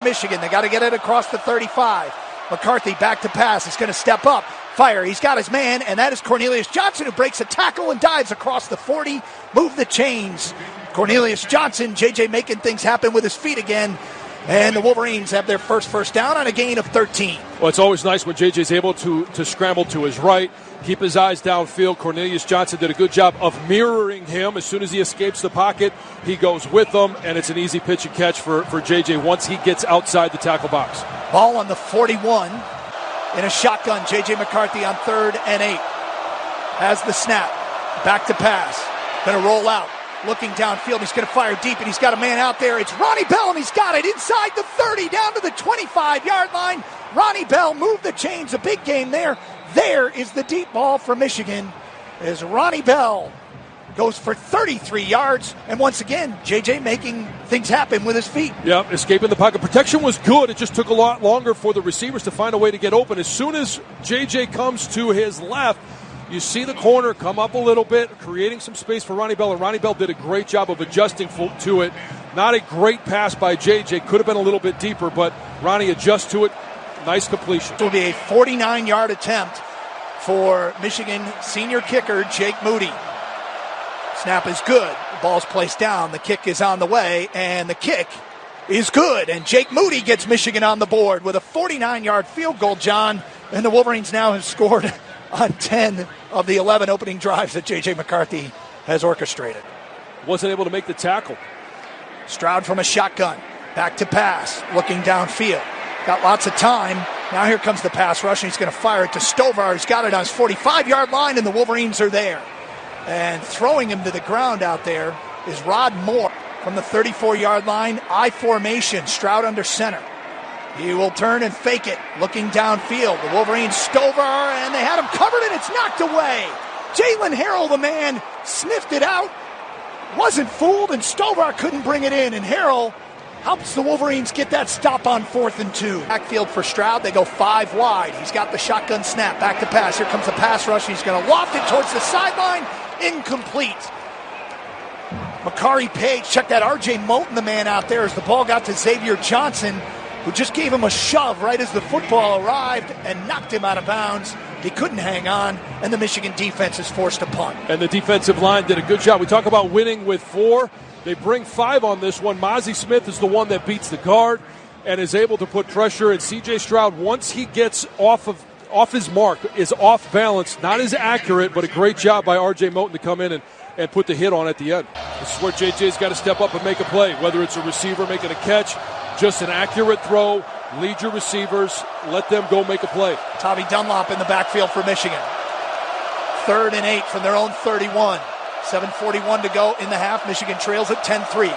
Michigan. They got to get it across the 35. McCarthy back to pass. He's going to step up. Fire. He's got his man, and that is Cornelius Johnson, who breaks a tackle and dives across the 40. Move the chains. Cornelius Johnson, JJ making things happen with his feet again. And the Wolverines have their first down on a gain of 13. Well, it's always nice when JJ's able to scramble to his right, keep his eyes downfield. Cornelius Johnson did a good job of mirroring him. As soon as he escapes the pocket, he goes with them, and it's an easy pitch and catch for JJ once he gets outside the tackle box. Ball on the 41 in a shotgun. JJ McCarthy on 3rd and 8. Has the snap. Back to pass. Going to roll out. Looking downfield, he's going to fire deep, and he's got a man out there. It's Ronnie Bell, and he's got it inside the 30, down to the 25-yard line. Ronnie Bell moved the chains, a big game there. There is the deep ball for Michigan as Ronnie Bell goes for 33 yards. And once again, JJ making things happen with his feet. Yep, escaping the pocket. Protection was good. It just took a lot longer for the receivers to find a way to get open. As soon as JJ comes to his left, you see the corner come up a little bit, creating some space for Ronnie Bell, and Ronnie Bell did a great job of adjusting to it. Not a great pass by JJ. Could have been a little bit deeper, but Ronnie adjusts to it. Nice completion. It will be a 49-yard attempt for Michigan senior kicker Jake Moody. Snap is good. The ball's placed down. The kick is on the way, and the kick is good. And Jake Moody gets Michigan on the board with a 49-yard field goal, John. And the Wolverines now have scored on 10 of the 11 opening drives that J.J. McCarthy has orchestrated. Wasn't able to make the tackle. Stroud from a shotgun. Back to pass. Looking downfield. Got lots of time. Now here comes the pass rush, and he's going to fire it to Stovar. He's got it on his 45-yard line, and the Wolverines are there. And throwing him to the ground out there is Rod Moore from the 34-yard line. I formation. Stroud under center. He will turn and fake it, looking downfield. The Wolverines, Stover, and they had him covered, and it's knocked away. Jalen Harrell, the man, sniffed it out, wasn't fooled, and Stover couldn't bring it in. And Harrell helps the Wolverines get that stop on 4th and 2. Backfield for Stroud, they go 5 wide. He's got the shotgun snap, back to pass. Here comes the pass rush. He's going to loft it towards the sideline, incomplete. Makari Page, check that R.J. Moulton, the man out there, as the ball got to Xavier Johnson, who just gave him a shove right as the football arrived and knocked him out of bounds. He couldn't hang on, and the Michigan defense is forced to punt. And the defensive line did a good job. We talk about winning with 4. They bring 5 on this one. Mozzie Smith is the one that beats the guard and is able to put pressure. And C.J. Stroud, once he gets off his mark, is off balance. Not as accurate, but a great job by R.J. Moulton to come in and put the hit on at the end. This is where J.J.'s got to step up and make a play, whether it's a receiver making a catch, just an accurate throw. Lead your receivers. Let them go make a play. Tommy Dunlop in the backfield for Michigan. 3rd and 8 from their own 31. 7:41 to go in the half. Michigan trails at 10-3.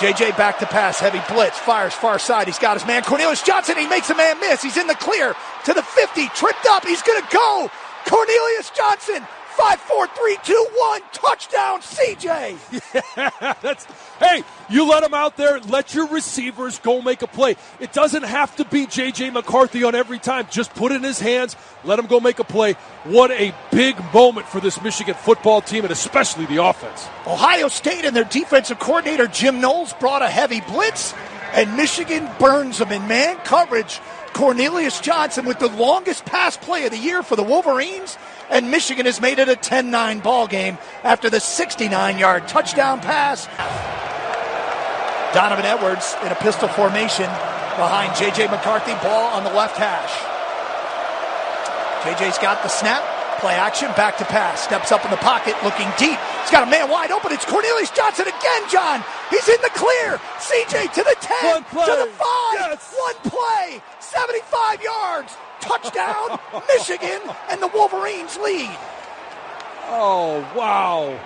J.J. back to pass. Heavy blitz. Fires far side. He's got his man Cornelius Johnson. He makes a man miss. He's in the clear to the 50. Tripped up. He's going to go. Cornelius Johnson. 5, 4, 3, 2, 1. Touchdown, CJ. Yeah, hey, you let him out there. Let your receivers go make a play. It doesn't have to be J.J. McCarthy on every time. Just put it in his hands. Let him go make a play. What a big moment for this Michigan football team, and especially the offense. Ohio State and their defensive coordinator, Jim Knowles, brought a heavy blitz, and Michigan burns them in man coverage. Cornelius Johnson with the longest pass play of the year for the Wolverines, and Michigan has made it a 10-9 ball game after the 69-yard touchdown pass. Donovan Edwards in a pistol formation behind J.J. McCarthy, ball on the left hash. J.J.'s got the snap, play action, back to pass, steps up in the pocket, looking deep. He's got a man wide open. It's Cornelius Johnson again, John. He's in the clear. C.J. to the 10, to the 5. Yes. One play, 75 yards. Touchdown, Michigan, and the Wolverines lead. Oh, wow.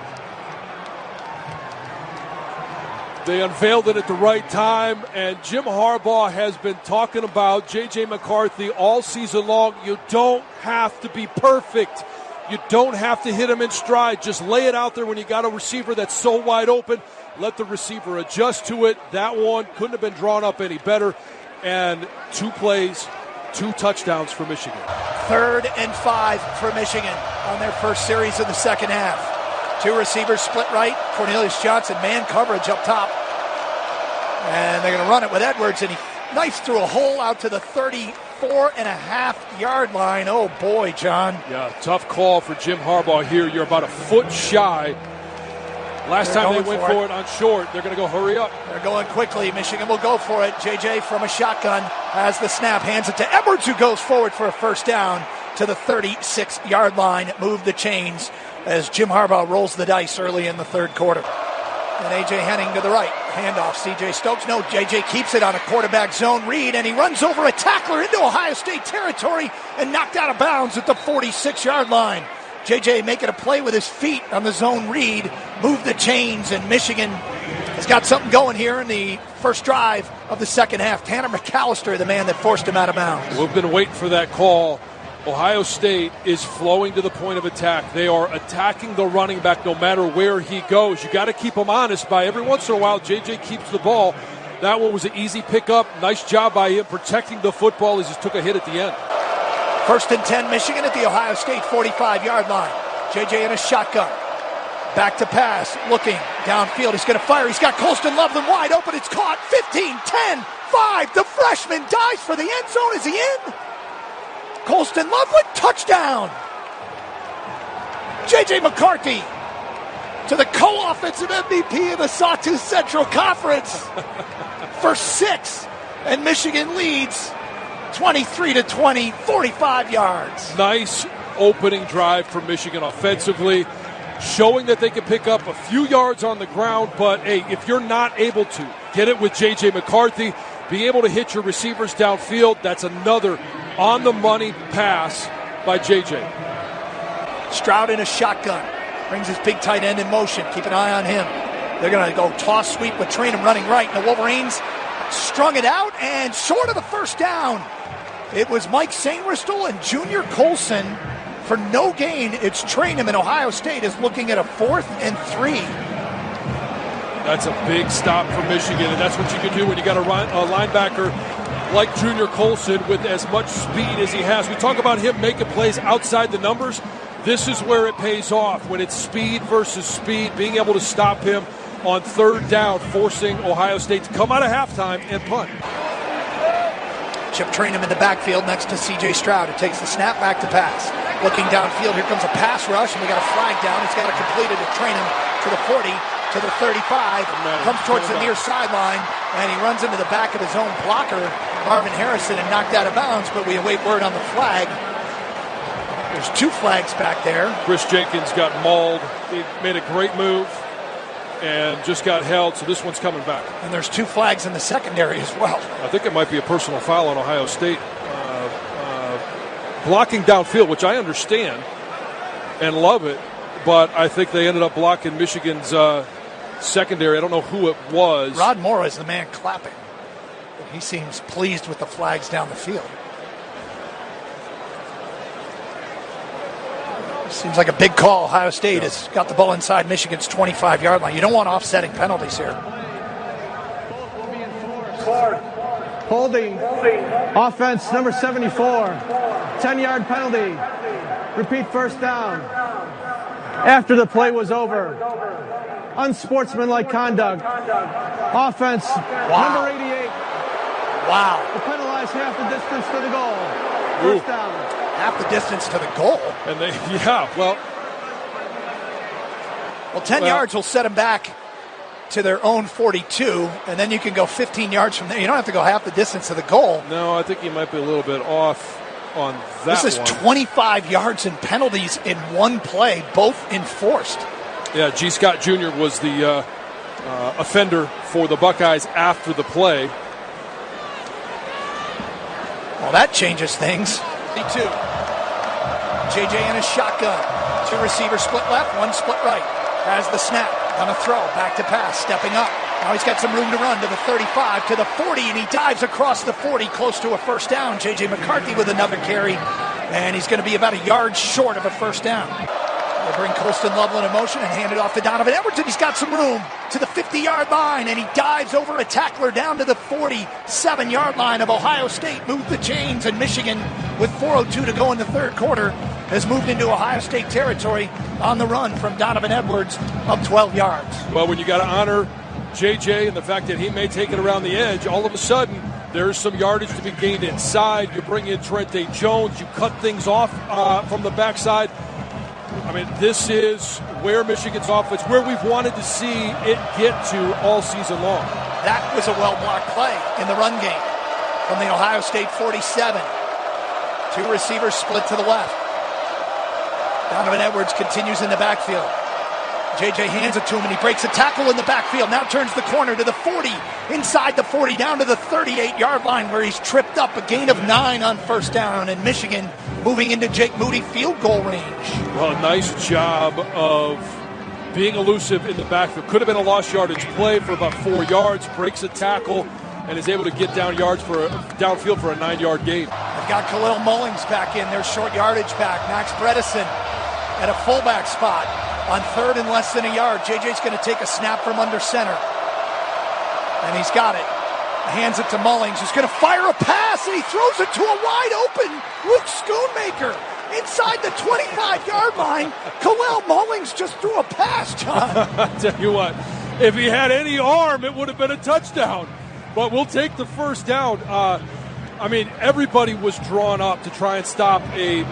They unveiled it at the right time, and Jim Harbaugh has been talking about J.J. McCarthy all season long. You don't have to be perfect. You don't have to hit him in stride. Just lay it out there when you got a receiver that's so wide open. Let the receiver adjust to it. That one couldn't have been drawn up any better. And 2 plays, 2 touchdowns for Michigan. 3rd and 5 for Michigan on their first series of the second half. 2 receivers split right. Cornelius Johnson, man coverage up top. And they're going to run it with Edwards, and he Knifes through a hole out to the 34.5-yard line. Oh, boy, John. Yeah, tough call for Jim Harbaugh here. You're about a foot shy. Last time they went for it on short, they're going to go hurry up. They're going quickly. Michigan will go for it. JJ from a shotgun has the snap, hands it to Edwards, who goes forward for a first down to the 36-yard line. Move the chains as Jim Harbaugh rolls the dice early in the third quarter. And A.J. Henning to the right. Handoff, C.J. Stokes. No, J.J. keeps it on a quarterback zone read, and he runs over a tackler into Ohio State territory and knocked out of bounds at the 46-yard line. J.J. making a play with his feet on the zone read. Move the chains, and Michigan has got something going here in the first drive of the second half. Tanner McAllister, the man that forced him out of bounds. We've been waiting for that call. Ohio State is flowing to the point of attack. They are attacking the running back no matter where he goes. You got to keep him honest. By every once in a while, J.J. keeps the ball. That one was an easy pickup. Nice job by him protecting the football as he took a hit at the end. 1st and 10, Michigan at the Ohio State 45-yard line. J.J. in a shotgun. Back to pass, looking downfield. He's going to fire. He's got Colston Loveland wide open. It's caught. 15, 10, 5. The freshman dives for the end zone. Is he in? Colston Loveland, touchdown. J.J. McCarthy to the co-offensive MVP of the Sawtooth Central Conference for 6. And Michigan leads 23-20, 45 yards. Nice opening drive for Michigan offensively, showing that they can pick up a few yards on the ground. But, hey, if you're not able to get it with J.J. McCarthy, be able to hit your receivers downfield, that's another on-the-money pass by J.J. Stroud in a shotgun. Brings his big tight end in motion. Keep an eye on him. They're going to go toss sweep with Trainum running right. And the Wolverines strung it out and short of the first down. It was Mike Sainristel and Junior Colson for no gain. It's Trainum, and Ohio State is looking at a 4th and 3. That's a big stop for Michigan, and that's what you can do when you got a linebacker like Junior Colson with as much speed as he has. We talk about him making plays outside the numbers. This is where it pays off, when it's speed versus speed, being able to stop him on third down, forcing Ohio State to come out of halftime and punt. Chip Trainum in the backfield next to C.J. Stroud. It takes the snap back to pass. Looking downfield, here comes a pass rush, and we got a flag down. He's got to complete it to Trainum to the 40, to the 35. Comes towards the near sideline, and he runs into the back of his own blocker, Marvin Harrison, and knocked out of bounds, but we await word on the flag. There's 2 flags back there. Chris Jenkins got mauled. He made a great move and just got held, so this one's coming back. And there's 2 flags in the secondary as well. I think it might be a personal foul on Ohio State. Blocking downfield, which I understand and love it, but I think they ended up blocking Michigan's secondary. I don't know who it was. Rod Moore is the man clapping. He seems pleased with the flags down the field. Seems like a big call. Ohio State has got the ball inside Michigan's 25-yard line. You don't want offsetting penalties here. Holding. Offense number 74. 10-yard penalty. Repeat first down. After the play was over. Unsportsmanlike conduct. Offense number 88. Wow. To penalize half the distance to the goal. First down. Half the distance to the goal. And they, 10 yards will set them back to their own 42, and then you can go 15 yards from there. You don't have to go half the distance to the goal. No, I think he might be a little bit off on that. This is 25 yards in penalties in one play, both enforced. Yeah, G. Scott Jr. was the offender for the Buckeyes after the play. Well, that changes things. 2. JJ in a shotgun. 2 receivers split left, 1 split right. Has the snap. Gonna throw. Back to pass. Stepping up. Now he's got some room to run to the 35, to the 40, and he dives across the 40, close to a first down. J.J. McCarthy with another carry, and he's going to be about a yard short of a first down. They bring Colston Loveland in motion and hand it off to Donovan Edwards, and he's got some room to the 50-yard line, and he dives over a tackler down to the 47-yard line of Ohio State. Moved the chains, and Michigan, with 4:02 to go in the third quarter, has moved into Ohio State territory on the run from Donovan Edwards of 12 yards. Well, when you got to honor J.J. and the fact that he may take it around the edge, all of a sudden There's some yardage to be gained inside. You bring in Trente Jones. You cut things off from the backside. I mean, this is where Michigan's offense, where we've wanted to see it get to all season long. That was a well-blocked play in the run game from the Ohio State 47. Two receivers split to the left. Donovan Edwards continues in the backfield. JJ hands it to him, and he breaks a tackle in the backfield. Now turns the corner to the 40, inside the 40, down to the 38-yard line where he's tripped up. A gain of 9 on first down, and Michigan moving into Jake Moody field goal range. Well, nice job of being elusive in the backfield. Could have been a lost yardage play for about 4 yards, breaks a tackle, and is able to get downfield for a 9-yard gain. They've got Khalil Mullings back in, their short yardage back. Max Bredesen at a fullback spot. On third and less than a yard, JJ's going to take a snap from under center. And he's got it. Hands it to Mullings, who's going to fire a pass, and he throws it to a wide-open Luke Schoonmaker. Inside the 25-yard line, Khalil Mullings just threw a pass, John. I tell you what, if he had any arm, it would have been a touchdown. But we'll take the first down. I mean, everybody was drawn up to try and stop a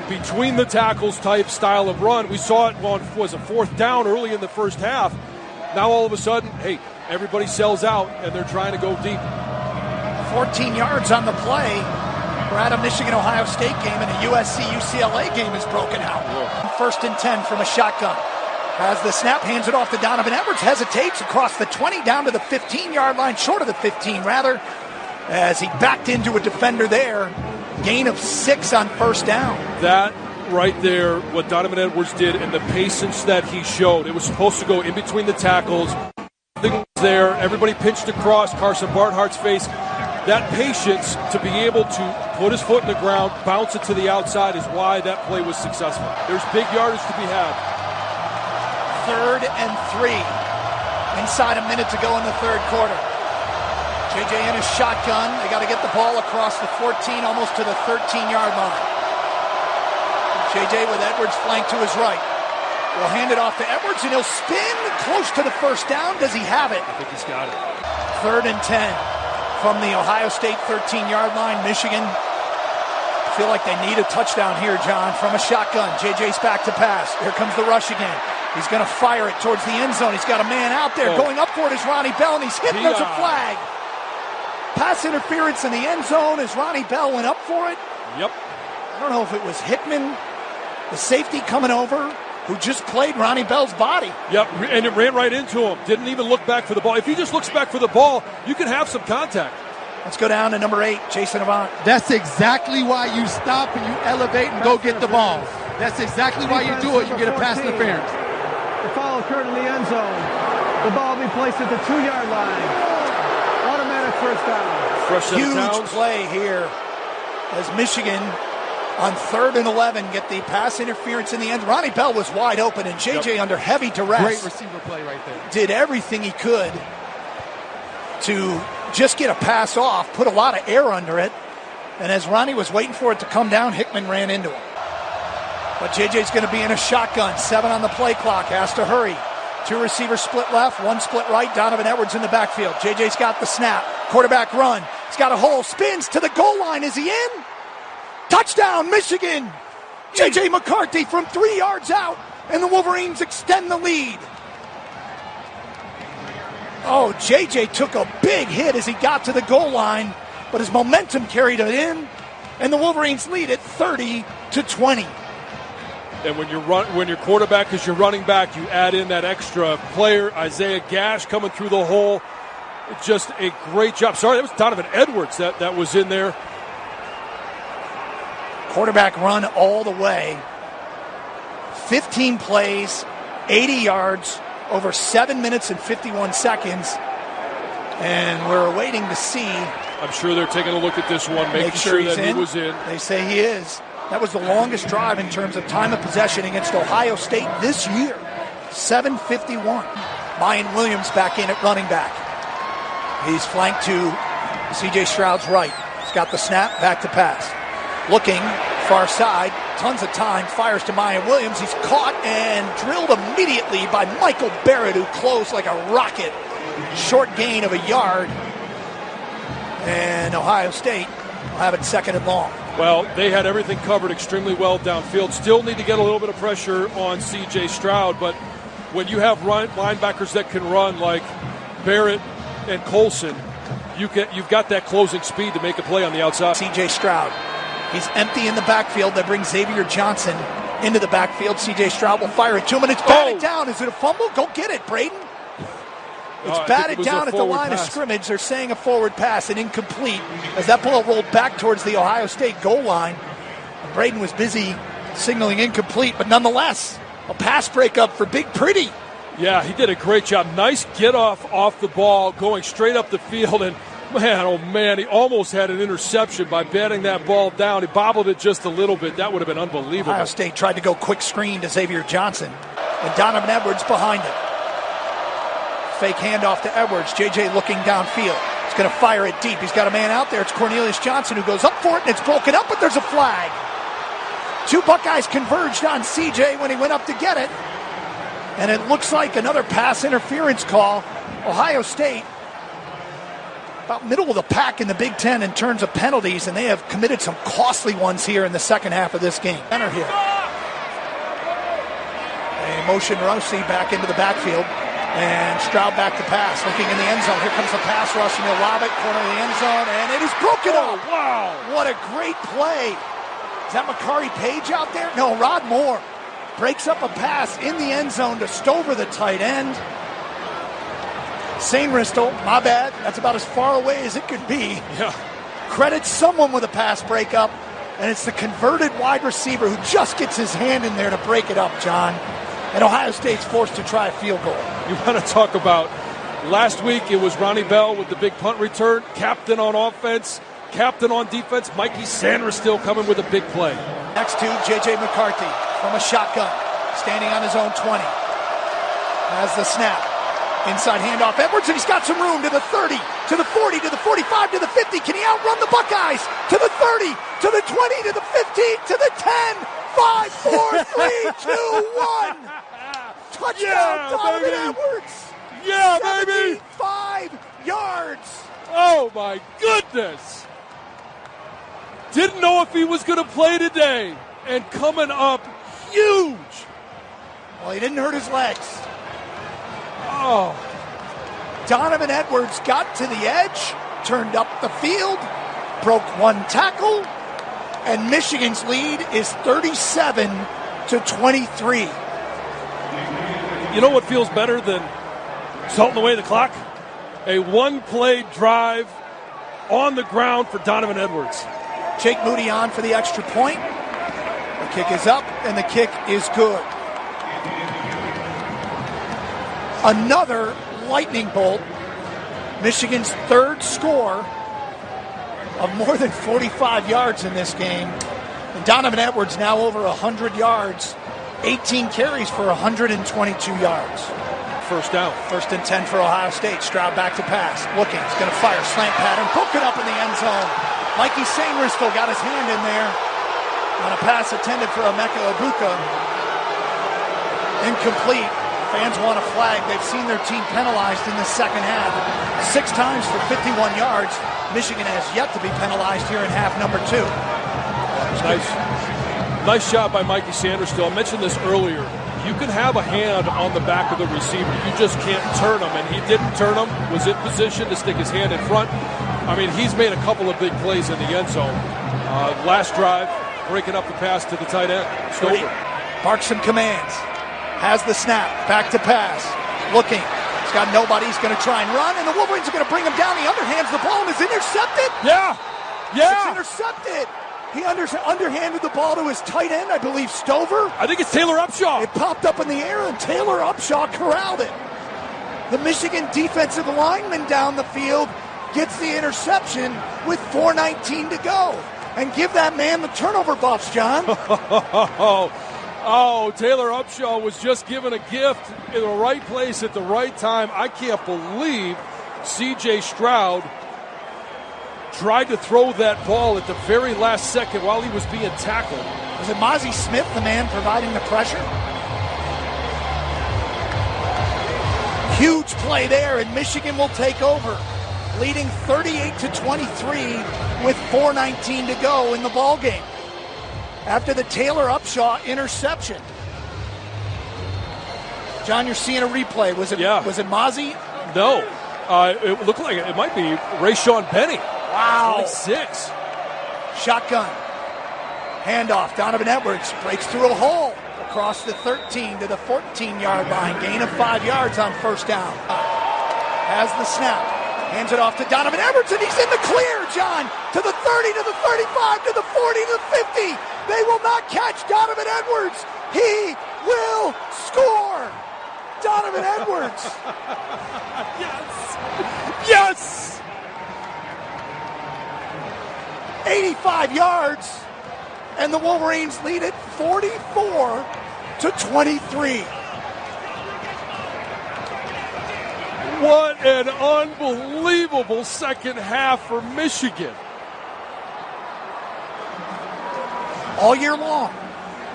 between the tackles type style of run. We saw it on, was a fourth down early in the first half. Now all of a sudden, hey, everybody sells out and they're trying to go deep. 14 yards on the play. We're at a Michigan-Ohio State game, and a USC-UCLA game is broken out. Whoa. First and 10 from a shotgun. Has the snap, hands it off to Donovan Edwards, hesitates across the 20 down to the 15-yard line, short of the 15 rather, as he backed into a defender there. Gain of 6 on first down. That right there, what Donovan Edwards did and the patience that he showed. It was supposed to go in between the tackles. Nothing was there. Everybody pinched across Carson Barnhart's face. That patience to be able to put his foot in the ground, bounce it to the outside is why that play was successful. There's big yardage to be had. 3rd and 3. Inside a minute to go in the third quarter. JJ in his shotgun. They got to get the ball across the 14, almost to the 13-yard line. JJ with Edwards flanked to his right. Will hand it off to Edwards, and he'll spin close to the first down. Does he have it? I think he's got it. 3rd and 10 from the Ohio State 13-yard line. Michigan feel like they need a touchdown here, John, from a shotgun. JJ's back to pass. Here comes the rush again. He's going to fire it towards the end zone. He's got a man out there. Going up for it is Ronnie Bell, and he's hit. There's a flag. Pass interference in the end zone as Ronnie Bell went up for it. Yep. I don't know if it was Hickman, the safety coming over, who just played Ronnie Bell's body. Yep, and it ran right into him. Didn't even look back for the ball. If he just looks back for the ball, you can have some contact. Let's go down to number 8, Jason Avant. That's exactly why you stop and you elevate and go get the ball. That's exactly why you do it. You get a pass interference. The foul occurred in the end zone. The ball will be placed at the 2-yard line. Automatic first down. Fresh set of Huge downs. play here as Michigan on 3rd and 11 get the pass interference in the end. Ronnie Bell was wide open, and JJ under heavy duress. Great receiver play right there. Did everything he could to just get a pass off, put a lot of air under it, and as Ronnie was waiting for it to come down, Hickman ran into him. But JJ's going to be in a shotgun, 7 on the play clock, has to hurry. 2 receivers split left, 1 split right. Donovan Edwards in the backfield. JJ's got the snap. Quarterback run. He's got a hole, spins to the goal line. Is he in? Touchdown, Michigan! JJ McCarthy from 3 yards out, and the Wolverines extend the lead. Oh, JJ took a big hit as he got to the goal line, but his momentum carried it in, and the Wolverines lead at 30-20. And when your quarterback is your running back, you add in that extra player, Isaiah Gash coming through the hole. Just a great job. Sorry, that was Donovan Edwards that was in there. Quarterback run all the way. 15 plays, 80 yards, over 7 minutes and 51 seconds. And we're waiting to see. I'm sure they're taking a look at this one, making sure that he was in. They say he is. That was the longest drive in terms of time of possession against Ohio State this year. 7:51. Mayan Williams back in at running back. He's flanked to C.J. Stroud's right. He's got the snap, back to pass. Looking, far side, tons of time, fires to Mayan Williams. He's caught and drilled immediately by Michael Barrett, who closed like a rocket. Short gain of a yard. And Ohio State will have it second and long. Well, they had everything covered extremely well downfield. Still need to get a little bit of pressure on C.J. Stroud, but when you have linebackers that can run like Barrett and Colson, you've got that closing speed to make a play on the outside. C.J. Stroud, he's empty in the backfield. That brings Xavier Johnson into the backfield. C.J. Stroud will fire it to him, and it's batted down. Is it a fumble? Go get it, Braden. It's batted down at the line of scrimmage. They're saying a forward pass and incomplete as that ball rolled back towards the Ohio State goal line. Braden was busy signaling incomplete, but nonetheless, a pass breakup for Big Pretty. Yeah, he did a great job. Nice get off the ball, going straight up the field, and man, he almost had an interception by batting that ball down. He bobbled it just a little bit. That would have been unbelievable. Ohio State tried to go quick screen to Xavier Johnson, and Donovan Edwards behind him. Fake handoff to Edwards. JJ looking downfield. He's going to fire it deep. He's got a man out there. It's Cornelius Johnson who goes up for it, and it's broken up, but there's a flag. Two Buckeyes converged on CJ when he went up to get it. And it looks like another pass interference call. Ohio State, about middle of the pack in the Big Ten in terms of penalties, and they have committed some costly ones here in the second half of this game. Center here. A motion Rossi back into the backfield. And Stroud back to pass, looking in the end zone. Here comes the pass rush, and he'll lob it, corner of the end zone, and it is broken up. Wow. What a great play. Is that McCarthy Page out there? No, Rod Moore breaks up a pass in the end zone to Stover, the tight end. Sainristil, my bad. That's about as far away as it could be. Yeah. Credits someone with a pass breakup, and it's the converted wide receiver who just gets his hand in there to break it up, John. And Ohio State's forced to try a field goal. You want to talk about last week, it was Ronnie Bell with the big punt return, captain on offense, captain on defense. Mikey Sainristil coming with a big play. Next to J.J. McCarthy from a shotgun, standing on his own 20. Has the snap. Inside handoff, Edwards, and he's got some room to the 30, to the 40, to the 45, to the 50. Can he outrun the Buckeyes? To the 30, to the 20, to the 15, to the 10. 5, 4, 3, 2, 1. Touchdown, Donovan Edwards. Yeah, baby. 5 yards. Oh, my goodness. Didn't know if he was going to play today. And coming up huge. Well, he didn't hurt his legs. Oh. Donovan Edwards got to the edge, turned up the field, broke one tackle, and Michigan's lead is 37-23. You know what feels better than salting away the clock? A one-play drive on the ground for Donovan Edwards. Jake Moody on for the extra point. The kick is up, and the kick is good. Another lightning bolt. Michigan's third score of more than 45 yards in this game. And Donovan Edwards now over 100 yards. 18 carries for 122 yards. First down. 1st and 10 for Ohio State. Stroud back to pass. Looking. He's going to fire. Slant pattern. Broken up in the end zone. Mikey Sainristil got his hand in there on a pass intended for Emeka Egbuka. Incomplete. Fans want a flag. They've seen their team penalized in the second half. 6 times for 51 yards. Michigan has yet to be penalized here in half number 2. Nice job by Mikey Sainristil. I mentioned this earlier. You can have a hand on the back of the receiver. You just can't turn him, and he didn't turn him. Was in position to stick his hand in front. I mean, he's made a couple of big plays in the end zone. Last drive, breaking up the pass to the tight end. Stover. Barks some commands. Has the snap. Back to pass. Looking. He's got nobody. He's going to try and run, and the Wolverines are going to bring him down. He underhands the ball and is intercepted. Yeah. It's intercepted. He underhanded the ball to his tight end, I believe, Stover. I think it's Taylor Upshaw. It popped up in the air, and Taylor Upshaw corralled it. The Michigan defensive lineman down the field gets the interception with 4:19 to go. And give that man the turnover buffs, John. Taylor Upshaw was just given a gift in the right place at the right time. I can't believe C.J. Stroud tried to throw that ball at the very last second while he was being tackled. Was it Mazi Smith, the man providing the pressure? Huge play there, and Michigan will take over. leading 38-23 with 4:19 to go in the ball game after the Taylor Upshaw interception. John, you're seeing a replay. Was it Mozzie? No. It looked like it might be Rayshawn Penny. Wow. 26. Shotgun. Handoff. Donovan Edwards breaks through a hole across the 13 to the 14-yard line. Gain of 5 yards on first down. Has the snap. Hands it off to Donovan Edwards, and he's in the clear, John. To the 30, to the 35, to the 40, to the 50. They will not catch Donovan Edwards. He will score. Donovan Edwards. Yes. Yes. 85 yards, and the Wolverines lead it 44-23. What an unbelievable second half for Michigan. All year long,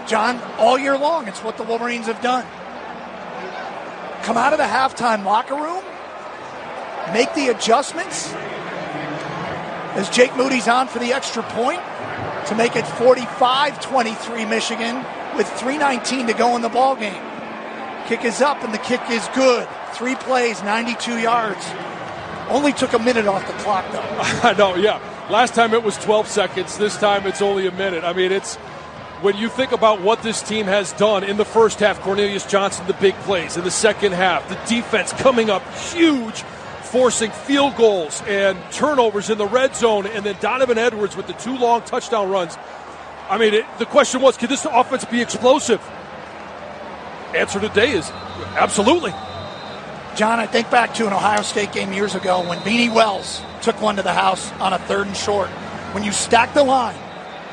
John, all year long, it's what the Wolverines have done. Come out of the halftime locker room, make the adjustments as Jake Moody's on for the extra point to make it 45-23 Michigan with 3:19 to go in the ball game. Kick is up and the kick is good. 3 plays, 92 yards. Only took a minute off the clock, though. I know, yeah. Last time it was 12 seconds. This time it's only a minute. I mean, it's when you think about what this team has done in the first half, Cornelius Johnson, the big plays. In the second half, the defense coming up huge, forcing field goals and turnovers in the red zone, and then Donovan Edwards with the 2 long touchdown runs. I mean, the question was, could this offense be explosive? Answer today is absolutely. John, I think back to an Ohio State game years ago when Beanie Wells took one to the house on a 3rd and short. When you stack the line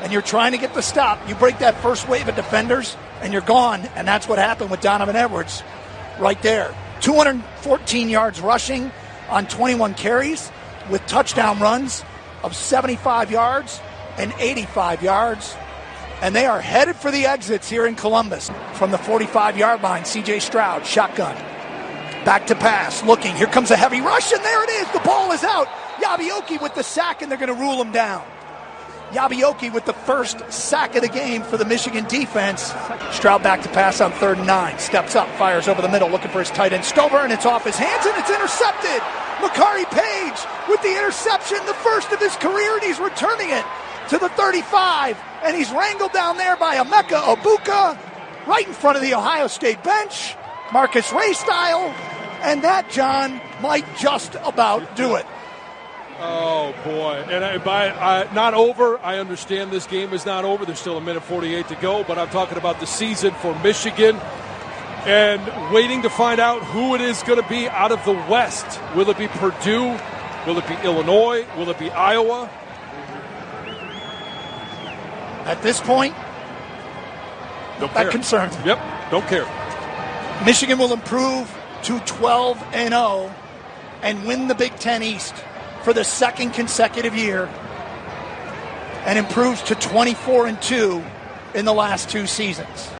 and you're trying to get the stop, you break that first wave of defenders and you're gone, and that's what happened with Donovan Edwards right there. 214 yards rushing on 21 carries with touchdown runs of 75 yards and 85 yards. And they are headed for the exits here in Columbus. From the 45-yard line, C.J. Stroud, shotgun. Back to pass, looking. Here comes a heavy rush, and there it is. The ball is out. Yabioki with the sack, and they're going to rule him down. Yabioki with the first sack of the game for the Michigan defense. Stroud back to pass on 3rd and 9. Steps up, fires over the middle, looking for his tight end Stover, and it's off his hands, and it's intercepted. McCarthy Page with the interception, the first of his career, and he's returning it to the 35, and he's wrangled down there by Emeka Egbuka, right in front of the Ohio State bench, Marcus Ray style, and that, John, might just about do it. Oh, boy. And not over. I understand this game is not over. There's still 1:48 to go, but I'm talking about the season for Michigan and waiting to find out who it is going to be out of the West. Will it be Purdue? Will it be Illinois? Will it be Iowa? At this point, that concerns me. Yep, don't care. Michigan will improve to 12-0 and win the Big Ten East for the 2nd consecutive year and improves to 24-2 in the last 2 seasons.